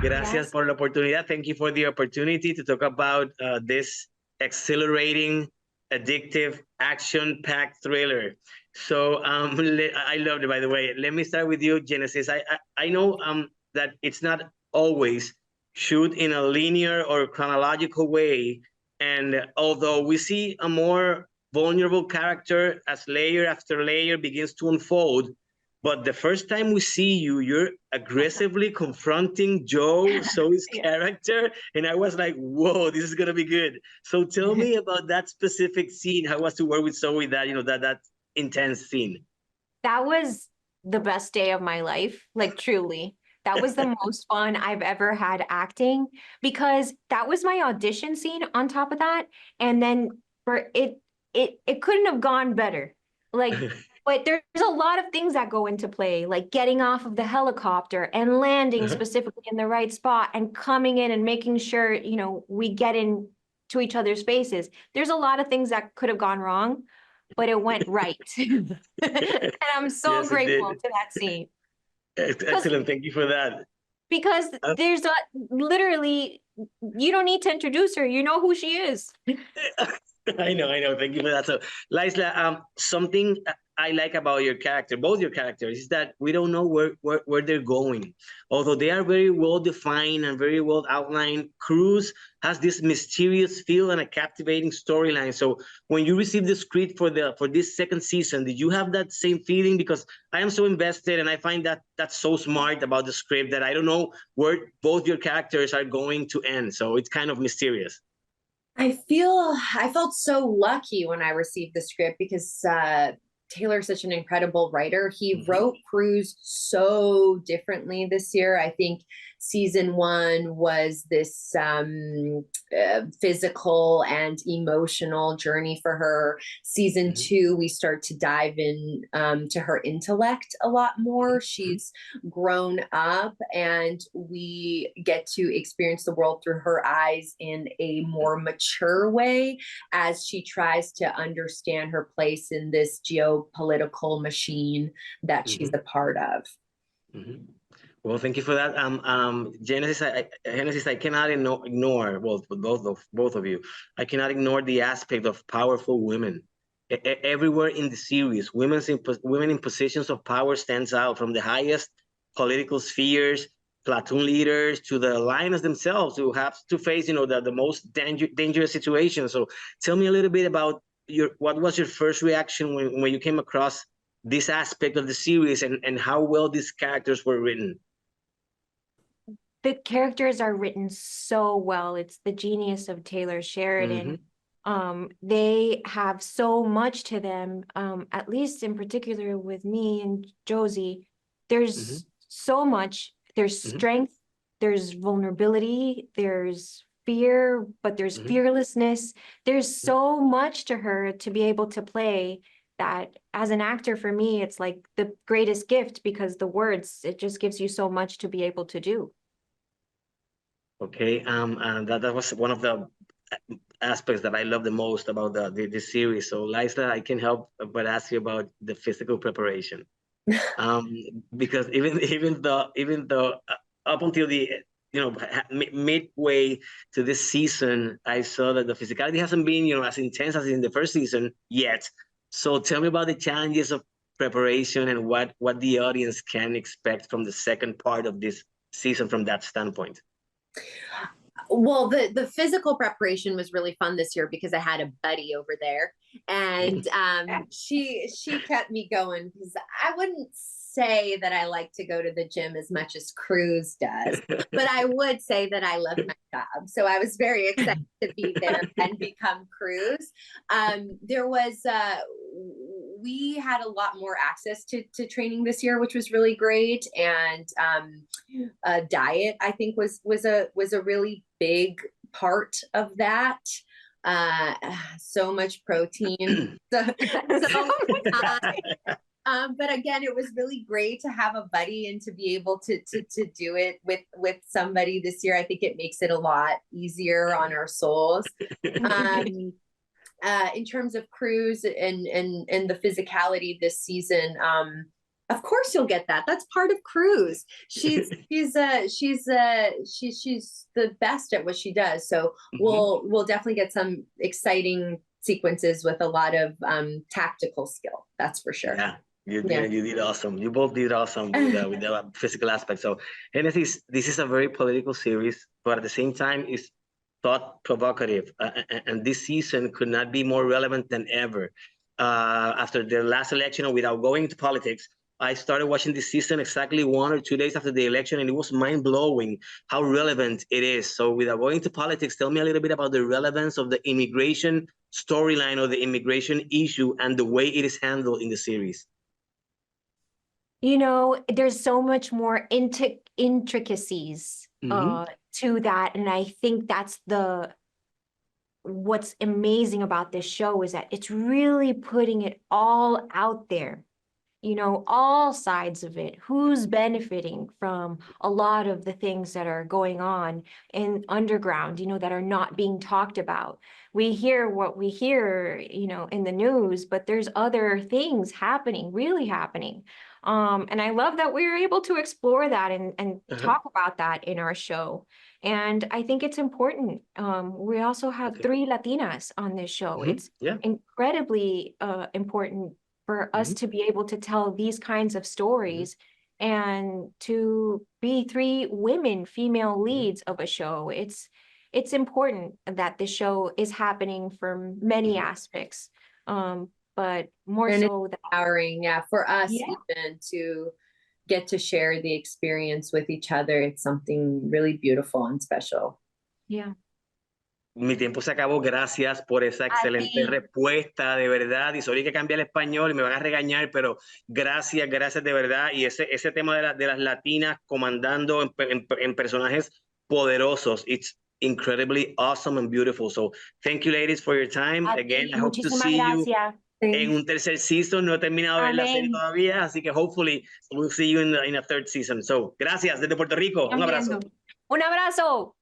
Gracias Yes. por la oportunidad. Thank you for the opportunity to talk about this exhilarating, addictive, action-packed thriller. So I loved it, by the way. Let me start with you, Genesis. I know that it's not always shoot in a linear or chronological way. And although we see a more vulnerable character as layer after layer begins to unfold, but the first time we see you, you're aggressively confronting Zoe's Yeah. character. And I was like, whoa, this is going to be good. So tell me about that specific scene. How was to work with Zoe, that, that intense scene? That was the best day of my life, like truly. That was the most fun I've ever had acting because that was my audition scene on top of that. And then for it couldn't have gone better. Like, but there's a lot of things that go into play, like getting off of the helicopter and landing specifically in the right spot and coming in and making sure, we get in to each other's faces. There's a lot of things that could have gone wrong, but it went right. And I'm so Yes, it grateful did. to that scene. Because Excellent. Thank you for that. because Uh, there's literally, you don't need to introduce her. You know who she is. I know, I know. Thank you for that. So, Laysla, something I like about your character, both your characters, is that we don't know where they're going. Although they are very well defined and very well outlined, Cruz has this mysterious feel and a captivating storyline. So, when you received the script for this second season, did you have that same feeling? Because I am so invested, and I find that that's so smart about the script that I don't know where both your characters are going to end. So it's kind of mysterious. I felt so lucky when I received the script because Taylor's such an incredible writer. He wrote Cruz so differently this year. I think season one was this physical and emotional journey for her. Season two, we start to dive in to her intellect a lot more. She's grown up and we get to experience the world through her eyes in a more mature way as she tries to understand her place in this geopolitical machine that she's a part of. Well, thank you for that. Genesis, I cannot ignore, well, both of you, I cannot ignore the aspect of powerful women. Everywhere in the series, women in positions of power stands out, from the highest political spheres, platoon leaders, to the Lioness themselves, who have to face, the most dangerous situations. So tell me a little bit about what was your first reaction when you came across this aspect of the series, and how well these characters were written. The characters are written so well. It's the genius of Taylor Sheridan. They have so much to them, at least in particular with me and Josie. There's so much. There's strength, there's vulnerability, there's fear, but there's fearlessness. There's so much to her to be able to play that as an actor, for me, it's like the greatest gift, because the words, it just gives you so much to be able to do. Okay, that was one of the aspects that I love the most about the series. So, Laysla, I can help but ask you about the physical preparation, because even though up until the midway to this season, I saw that the physicality hasn't been as intense as in the first season yet. So, tell me about the challenges of preparation and what the audience can expect from the second part of this season from that standpoint. Well, the physical preparation was really fun this year because I had a buddy over there, and she kept me going, because I wouldn't say that I like to go to the gym as much as Cruz does, but I would say that I love my job. So I was very excited to be there and become Cruz. We had a lot more access to training this year, which was really great. And diet, I think, was a really big part of that. So much protein. But again, it was really great to have a buddy and to be able to do it with somebody this year. I think it makes it a lot easier on our souls. In terms of Cruz and the physicality this season, Of course you'll get that. That's part of Cruz. She's the best at what she does. So we'll definitely get some exciting sequences with a lot of tactical skill. That's for sure. Yeah. You did awesome. You both did awesome with the physical aspect. So Génesis, this is a very political series, but at the same time, it's thought provocative. And this season could not be more relevant than ever. After the last election, without going into politics, I started watching this season exactly 1 or 2 days after the election, and it was mind-blowing how relevant it is. So without going into politics, tell me a little bit about the relevance of the immigration storyline or the immigration issue and the way it is handled in the series. You know, there's so much more intricacies to that. And I think that's what's amazing about this show is that it's really putting it all out there. You know, all sides of it, who's benefiting from a lot of the things that are going on in underground, you know, that are not being talked about. We hear what we hear, you know, in the news, but there's other things happening, really happening. And I love that we were able to explore that and talk about that in our show. And I think it's important. We also have 3 Latinas on this show. It's incredibly important for us to be able to tell these kinds of stories and to be 3 women, female leads of a show. It's important that the show is happening from many aspects, but more and so that empowering, for us even to get to share the experience with each other. It's something really beautiful and special. Yeah. Mi tiempo se acabó. Gracias por esa excelente respuesta, de verdad. Y sorry que cambie el español y me van a regañar, pero gracias de verdad. Y ese tema de las latinas comandando en personajes poderosos, it's incredibly awesome and beautiful. So thank you, ladies, for your time. Again, I hope to see you en un tercer season. No he terminado de ver la serie todavía, así que hopefully we'll see you in a third season. So gracias desde Puerto Rico. Un abrazo. Un abrazo.